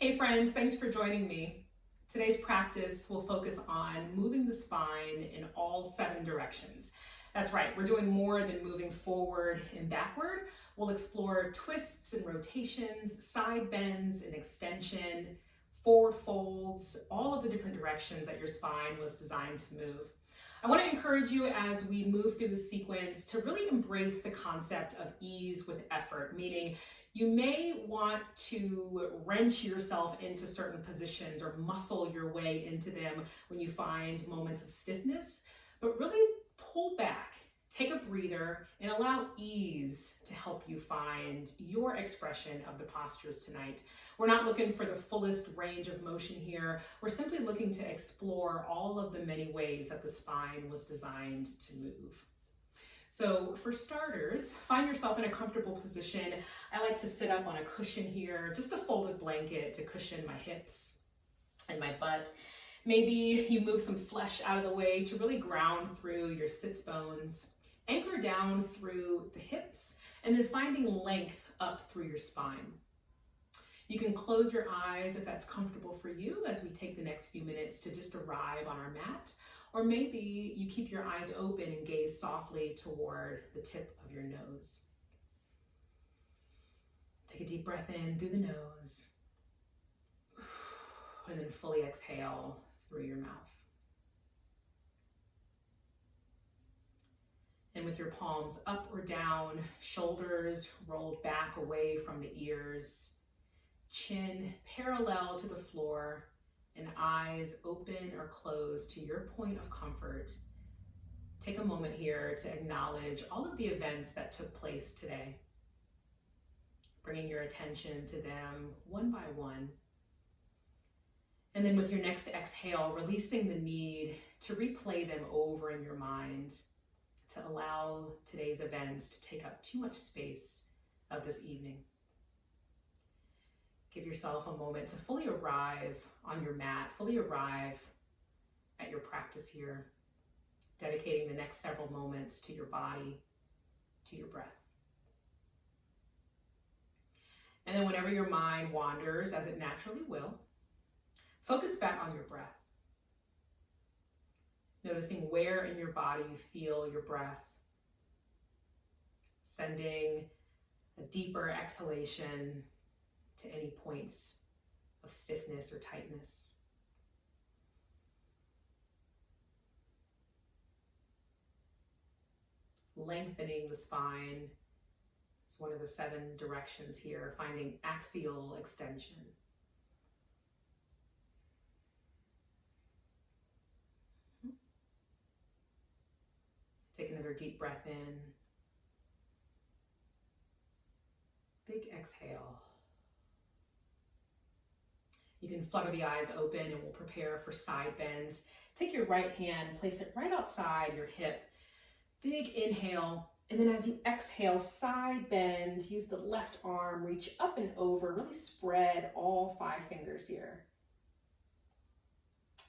Hey friends, thanks for joining me. Today's practice will focus on moving the spine in all 7 directions. That's right, we're doing more than moving forward and backward. We'll explore twists and rotations, side bends and extension, forward folds, all of the different directions that your spine was designed to move. I want to encourage you as we move through the sequence to really embrace the concept of ease with effort, meaning you may want to wrench yourself into certain positions or muscle your way into them when you find moments of stiffness, but really pull back, take a breather, and allow ease to help you find your expression of the postures tonight. We're not looking for the fullest range of motion here. We're simply looking to explore all of the many ways that the spine was designed to move. So for starters, find yourself in a comfortable position. I like to sit up on a cushion here, just a folded blanket to cushion my hips and my butt. Maybe you move some flesh out of the way to really ground through your sits bones. Anchor down through the hips, and then finding length up through your spine. You can close your eyes if that's comfortable for you as we take the next few minutes to just arrive on our mat. Or maybe you keep your eyes open and gaze softly toward the tip of your nose. Take a deep breath in through the nose, and then fully exhale through your mouth. And with your palms up or down, shoulders rolled back away from the ears, chin parallel to the floor, and eyes open or closed to your point of comfort, take a moment here to acknowledge all of the events that took place today, bringing your attention to them one by one. And then with your next exhale, releasing the need to replay them over in your mind to allow today's events to take up too much space of this evening. Give yourself a moment to fully arrive on your mat, fully arrive at your practice here, dedicating the next several moments to your body, to your breath. And then whenever your mind wanders, as it naturally will, focus back on your breath. Noticing where in your body you feel your breath, sending a deeper exhalation to any points of stiffness or tightness. Lengthening the spine is one of the 7 directions here, finding axial extension. Take another deep breath in. Big exhale. You can flutter the eyes open and we'll prepare for side bends. Take your right hand, place it right outside your hip. Big inhale, and then as you exhale, side bend, use the left arm, reach up and over, really spread all 5 fingers here.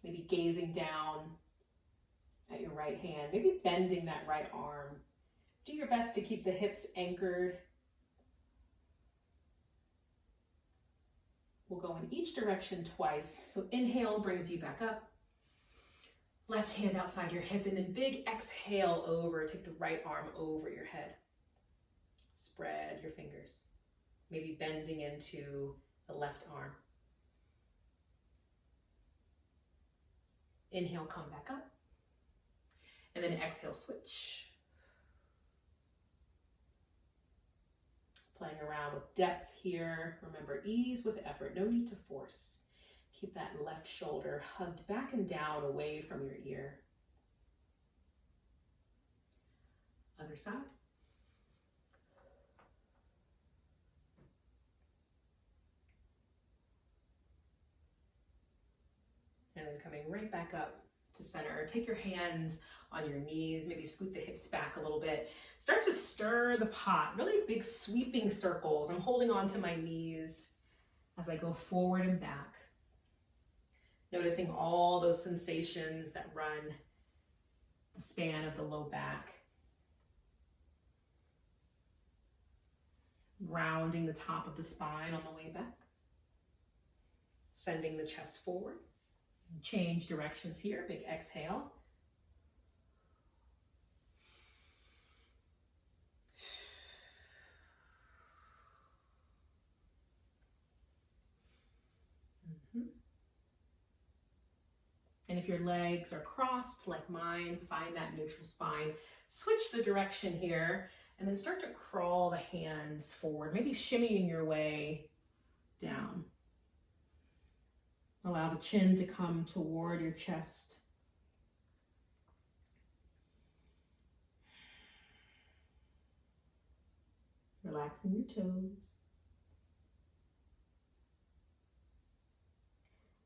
Maybe gazing down at your right hand, maybe bending that right arm. Do your best to keep the hips anchored. We'll go in each direction twice. So inhale brings you back up. Left hand outside your hip, and then big exhale over. Take the right arm over your head. Spread your fingers. Maybe bending into the left arm. Inhale, come back up. And then exhale, switch. Playing around with depth here. Remember, ease with effort, no need to force. Keep that left shoulder hugged back and down away from your ear. Other side. And then coming right back up to center. Take your hands on your knees, maybe scoot the hips back a little bit. Start to stir the pot, really big sweeping circles. I'm holding on to my knees as I go forward and back. Noticing all those sensations that run the span of the low back. Rounding the top of the spine on the way back. Sending the chest forward. Change directions here, big exhale. And if your legs are crossed like mine, find that neutral spine. Switch the direction here and then start to crawl the hands forward, maybe shimmying your way down. Allow the chin to come toward your chest. Relaxing your toes.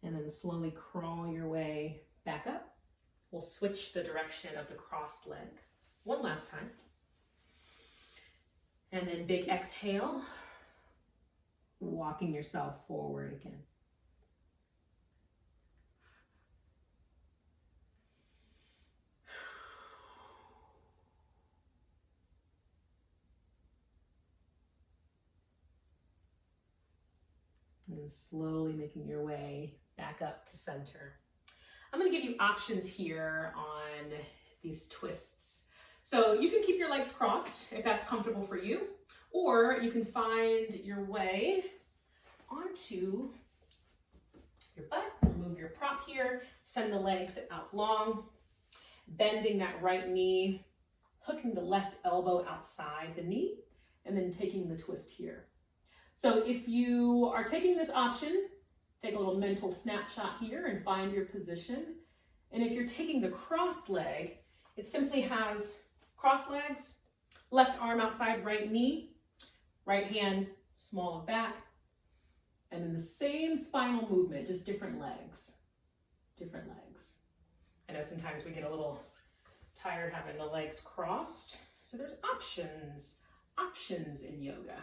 And then slowly crawl your way back up. We'll switch the direction of the crossed leg. One last time. And then big exhale, walking yourself forward again. And slowly making your way back up to center. I'm going to give you options here on these twists. So you can keep your legs crossed if that's comfortable for you, or you can find your way onto your butt. Remove your prop here, send the legs out long, bending that right knee, hooking the left elbow outside the knee, and then taking the twist here. So if you are taking this option, take a little mental snapshot here and find your position. And if you're taking the crossed leg, it simply has crossed legs, left arm outside right knee, right hand small of back, and then the same spinal movement, just different legs, different legs. I know sometimes we get a little tired having the legs crossed, so there's options in yoga.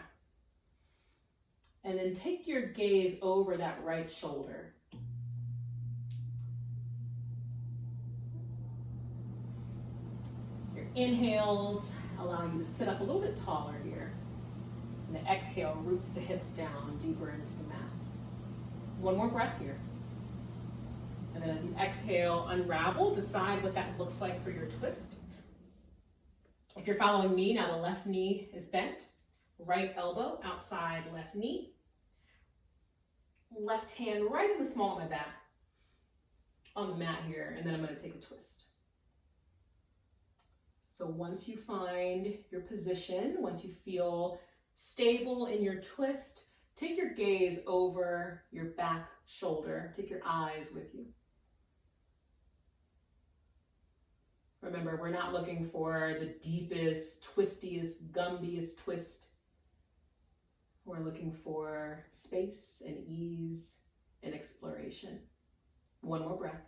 And then take your gaze over that right shoulder. Your inhales allow you to sit up a little bit taller here. And the exhale roots the hips down deeper into the mat. One more breath here. And then as you exhale, unravel, decide what that looks like for your twist. If you're following me, now the left knee is bent. Right elbow outside left knee. Left hand right in the small of my back on the mat here, and then I'm going to take a twist. So once you find your position, once you feel stable in your twist, take your gaze over your back shoulder. Take your eyes with you. Remember, we're not looking for the deepest, twistiest, gumbiest twist. We're looking for space and ease and exploration. One more breath.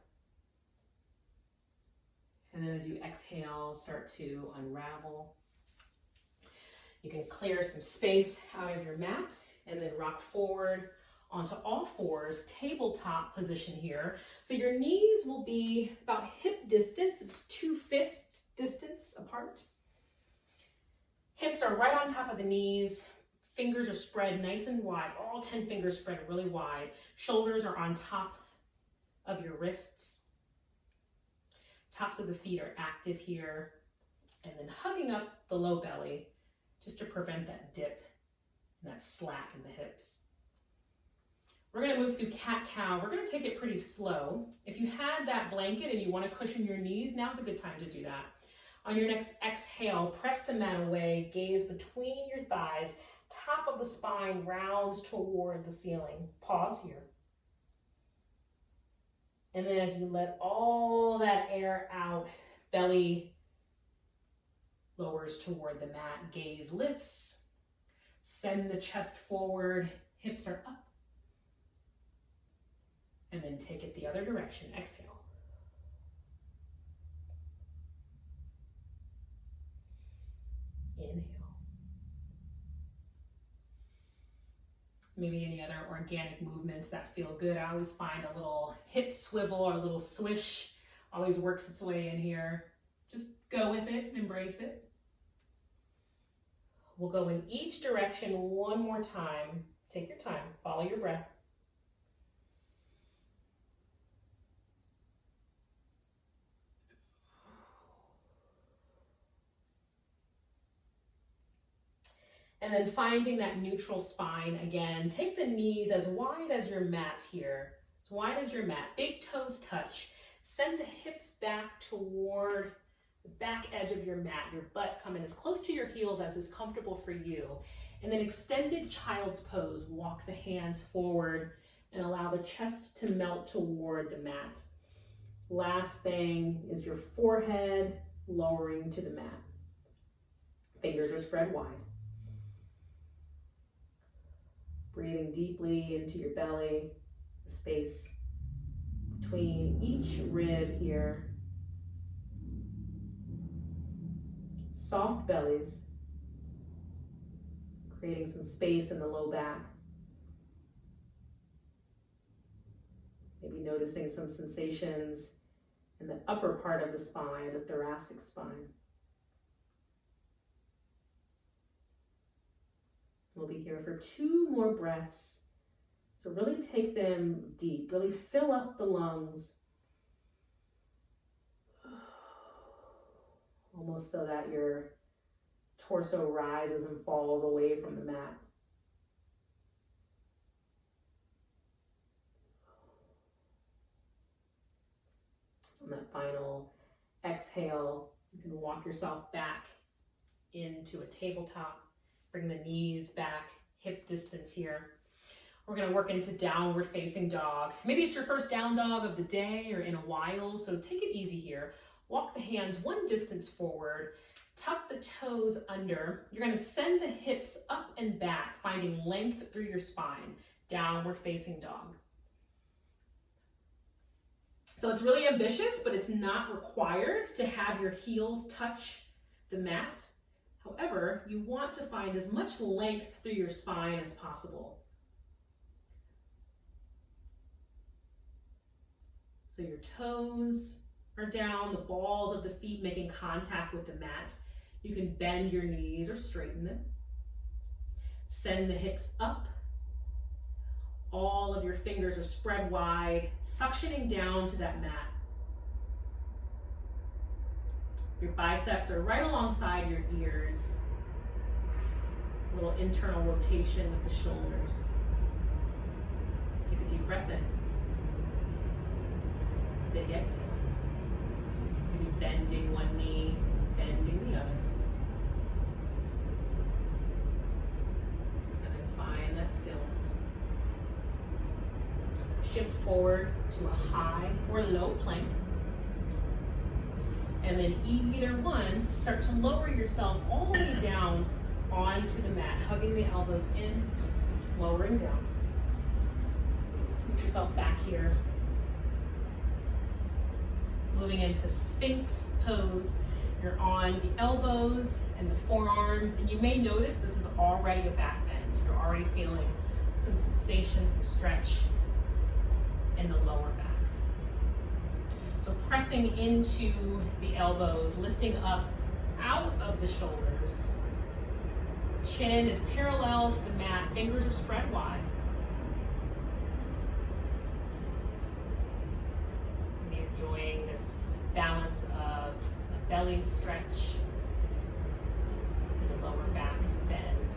And then as you exhale, start to unravel. You can clear some space out of your mat and then rock forward onto all fours, tabletop position here. So your knees will be about hip distance. It's 2 fists distance apart. Hips are right on top of the knees. Fingers are spread nice and wide, all 10 fingers spread really wide. Shoulders are on top of your wrists. Tops of the feet are active here. And then hugging up the low belly just to prevent that dip and that slack in the hips. We're going to move through cat-cow. We're going to take it pretty slow. If you had that blanket and you want to cushion your knees, now's a good time to do that. On your next exhale, press the mat away, gaze between your thighs, top of the spine rounds toward the ceiling. Pause here. And then as you let all that air out, belly lowers toward the mat, gaze lifts, send the chest forward, hips are up. And then take it the other direction, exhale. Inhale. Maybe any other organic movements that feel good. I always find a little hip swivel or a little swish always works its way in here. Just go with it, embrace it. We'll go in each direction one more time. Take your time, follow your breath. And then finding that neutral spine again. Take the knees as wide as your mat here. As wide as your mat. Big toes touch. Send the hips back toward the back edge of your mat. Your butt coming as close to your heels as is comfortable for you. And then extended child's pose. Walk the hands forward and allow the chest to melt toward the mat. Last thing is your forehead lowering to the mat. Fingers are spread wide. Breathing deeply into your belly, the space between each rib here. Soft bellies, creating some space in the low back. Maybe noticing some sensations in the upper part of the spine, the thoracic spine. We'll be here for 2 more breaths. So really take them deep, really fill up the lungs. Almost so that your torso rises and falls away from the mat. On that final exhale, you can walk yourself back into a tabletop. Bring the knees back, hip distance here. We're gonna work into downward facing dog. Maybe it's your first down dog of the day or in a while, so take it easy here. Walk the hands one distance forward, tuck the toes under. You're gonna send the hips up and back, finding length through your spine. Downward facing dog. So it's really ambitious, but it's not required to have your heels touch the mat. However, you want to find as much length through your spine as possible. So your toes are down, the balls of the feet making contact with the mat. You can bend your knees or straighten them. Send the hips up. All of your fingers are spread wide, suctioning down to that mat. Your biceps are right alongside your ears. A little internal rotation with the shoulders. Take a deep breath in. Big exhale. Maybe bending one knee, bending the other. And then find that stillness. Shift forward to a high or low plank. And then either one, start to lower yourself all the way down onto the mat, hugging the elbows in, lowering down. Scoot yourself back here. Moving into Sphinx pose. You're on the elbows and the forearms, and you may notice this is already a back bend. You're already feeling some sensation, some stretch in the lower back. So pressing into the elbows, lifting up out of the shoulders. Chin is parallel to the mat, fingers are spread wide. Enjoying this balance of a belly stretch and a lower back bend.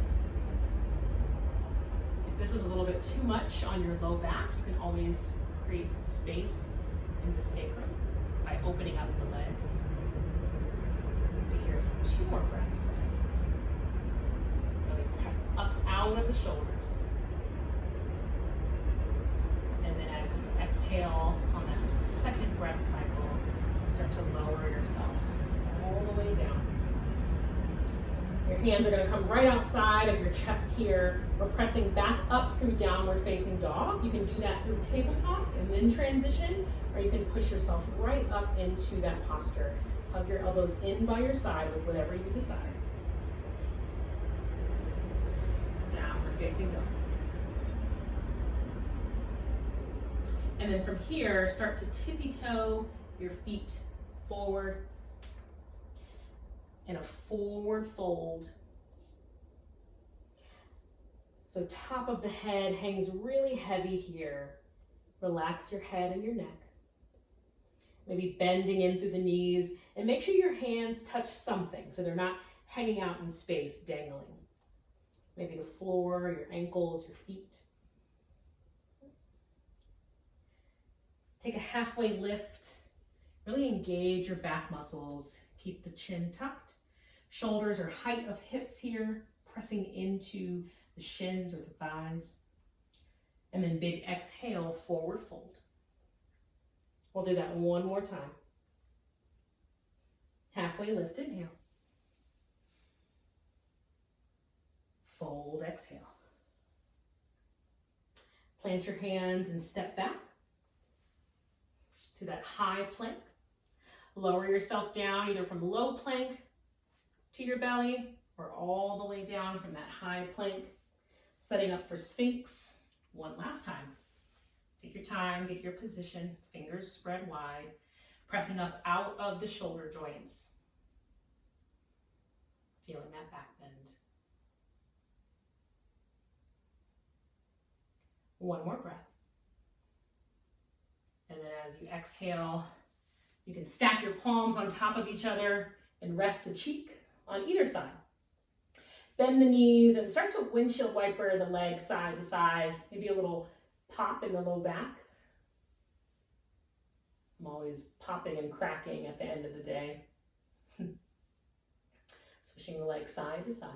If this is a little bit too much on your low back, you can always create some space in the sacrum by opening up the legs. We'll be here for 2 more breaths. Really press up out of the shoulders. And then as you exhale on that second breath cycle, start to lower yourself all the way down. Your hands are going to come right outside of your chest here. We're pressing back up through downward facing dog. You can do that through tabletop and then transition, or you can push yourself right up into that posture. Hug your elbows in by your side with whatever you decide. Downward facing dog. And then from here, start to tippy-toe your feet forward in a forward fold. So top of the head hangs really heavy here. Relax your head and your neck. Maybe bending in through the knees, and make sure your hands touch something so they're not hanging out in space, dangling. maybe the floor, your ankles, your feet. Take a halfway lift. Really engage your back muscles. Keep the chin tucked. Shoulders or height of hips here, pressing into the shins or the thighs. And then big exhale, forward fold. We'll do that one more time. Halfway lift, inhale. Fold, exhale. Plant your hands and step back to that high plank. Lower yourself down either from low plank to your belly or all the way down from that high plank. Setting up for Sphinx. One last time. Take your time, get your position, fingers spread wide, pressing up out of the shoulder joints. Feeling that back bend. One more breath. And then as you exhale, you can stack your palms on top of each other and rest a cheek on either side. Bend the knees and start to windshield wiper the legs side to side. Maybe a little pop in the low back. I'm always popping and cracking at the end of the day. Swishing the legs side to side.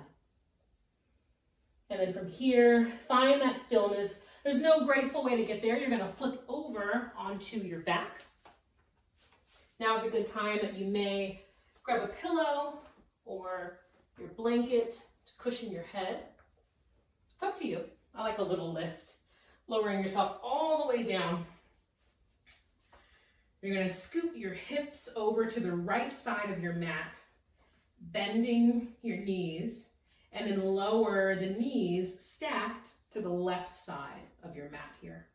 And then from here, find that stillness. There's no graceful way to get there. You're going to flip over onto your back. Now is a good time that you may grab a pillow or your blanket to cushion your head. It's up to you. I like a little lift. Lowering yourself all the way down. You're going to scoop your hips over to the right side of your mat, bending your knees, and then lower the knees stacked to the left side of your mat here.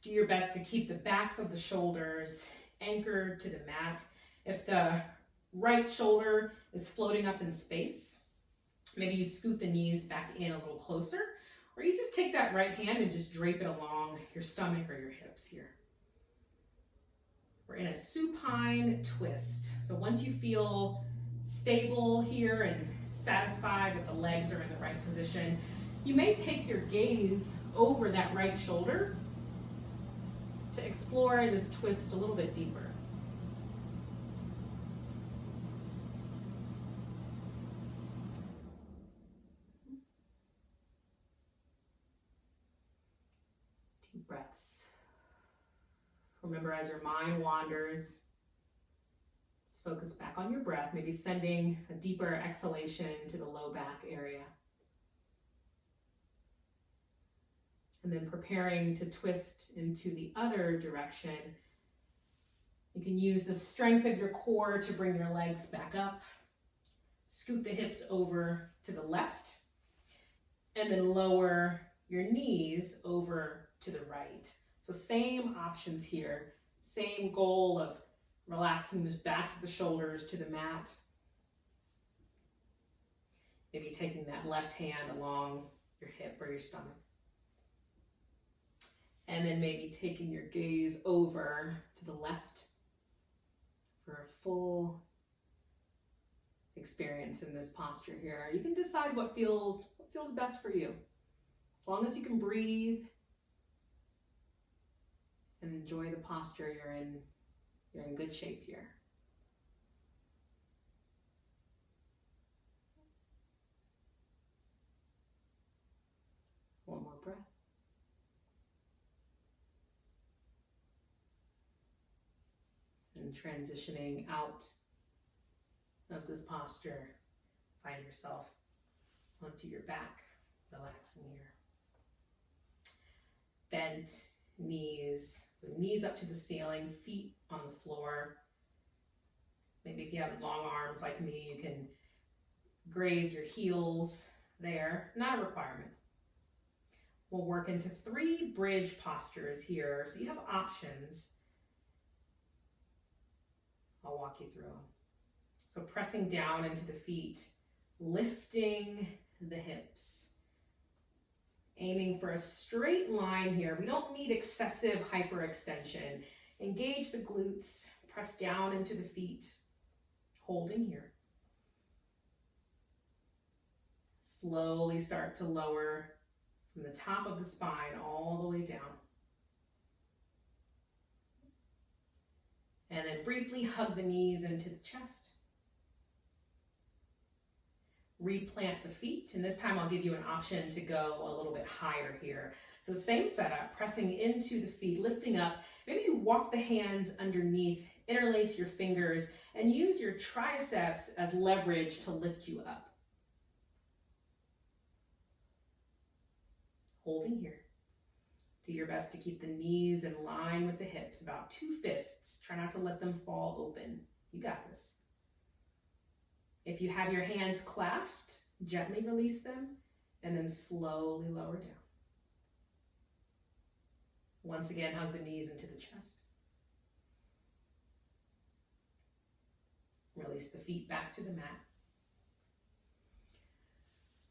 Do your best to keep the backs of the shoulders anchored to the mat. If the right shoulder is floating up in space, maybe you scoop the knees back in a little closer, or you just take that right hand and just drape it along your stomach or your hips here. We're in a supine twist. So once you feel stable here and satisfied that the legs are in the right position, you may take your gaze over that right shoulder to explore this twist a little bit deeper. Deep breaths. Remember, as your mind wanders, just focus back on your breath, maybe sending a deeper exhalation to the low back area. And then preparing to twist into the other direction. You can use the strength of your core to bring your legs back up. Scoot the hips over to the left. And then lower your knees over to the right. So same options here. Same goal of relaxing the backs of the shoulders to the mat. Maybe taking that left hand along your hip or your stomach. And then maybe taking your gaze over to the left for a full experience in this posture here. You can decide what feels best for you. As long as you can breathe and enjoy the posture you're in good shape here. One more breath. And transitioning out of this posture, find yourself onto your back, relaxing here. Bent knees, so knees up to the ceiling, feet on the floor. Maybe if you have long arms like me, you can graze your heels there, not a requirement. We'll work into 3 bridge postures here, so you have options. I'll walk you through them. So pressing down into the feet, lifting the hips. Aiming for a straight line here. We don't need excessive hyperextension. Engage the glutes, press down into the feet, holding here. slowly start to lower from the top of the spine all the way down. And then briefly hug the knees into the chest. Replant the feet, and this time I'll give you an option to go a little bit higher here. So same setup, pressing into the feet, lifting up. Maybe you walk the hands underneath, interlace your fingers, and use your triceps as leverage to lift you up. Holding here. Do your best to keep the knees in line with the hips, about 2 fists. Try not to let them fall open. You got this. If you have your hands clasped, gently release them and then slowly lower down. Once again, hug the knees into the chest. Release the feet back to the mat.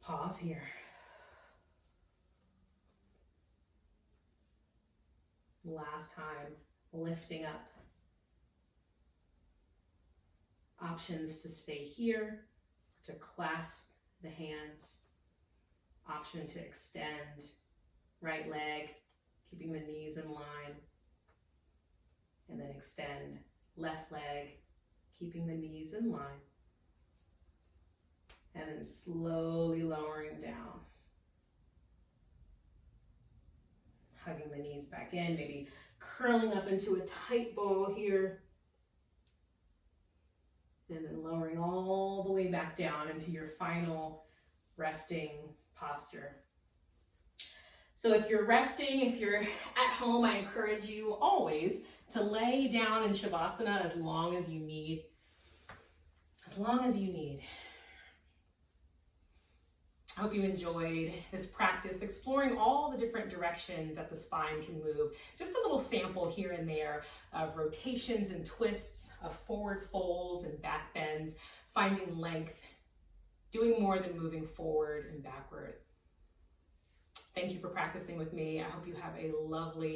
Pause here. Last time, lifting up. Options to stay here, to clasp the hands. Option to extend right leg, keeping the knees in line. And then extend left leg, keeping the knees in line. And then slowly lowering down. Hugging the knees back in, maybe curling up into a tight ball here. And then lowering all the way back down into your final resting posture. So if you're resting, if you're at home, I encourage you always to lay down in Shavasana as long as you need. As long as you need. I hope you enjoyed this practice, exploring all the different directions that the spine can move. Just a little sample here and there of rotations and twists, of forward folds and back bends, finding length, doing more than moving forward and backward. Thank you for practicing with me. I hope you have a lovely